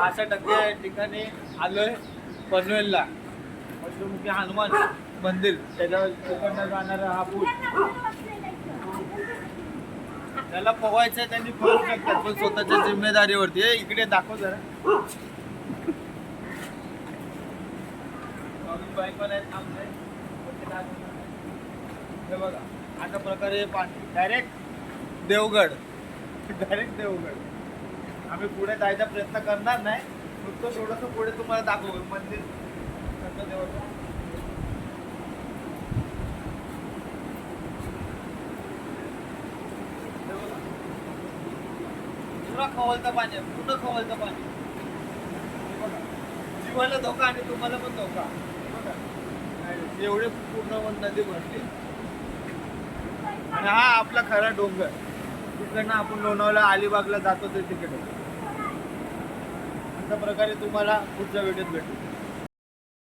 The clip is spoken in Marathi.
अशा ठिकाणी आलोय पनवेलला. पशुमुखी हनुमान मंदिर, त्याच्यावर तिकडनं जाणारा हा पूल. त्याला पोवायचं त्यांनी पोहू शकतात, पण स्वतःच्या जिम्मेदारीवरती. इकडे दाखव जरा. बायकोला थांबलंय. हे बघा अशा प्रकारे पाणी डायरेक्ट देवगड. डायरेक्ट देवगड. आम्ही पुढे जायचा प्रयत्न करणार नाही, फक्त थोडंसं पुढे तुम्हाला दाखवू मंदिर कसं देवाचं. पुरा खवलतं पाणी आहे, पूर्ण खवलतं पाणी. जीवाला धोका आणि तुम्हाला पण धोका. एवढे पूर्ण नदी भरली. आणि हा आपला खरा डोंगर. तिकडनं आपण लोणावळा अलिबागला जातो ते तिकडे. अशा प्रकारे तुम्हाला पुढच्या व्हिडिओत भेटू.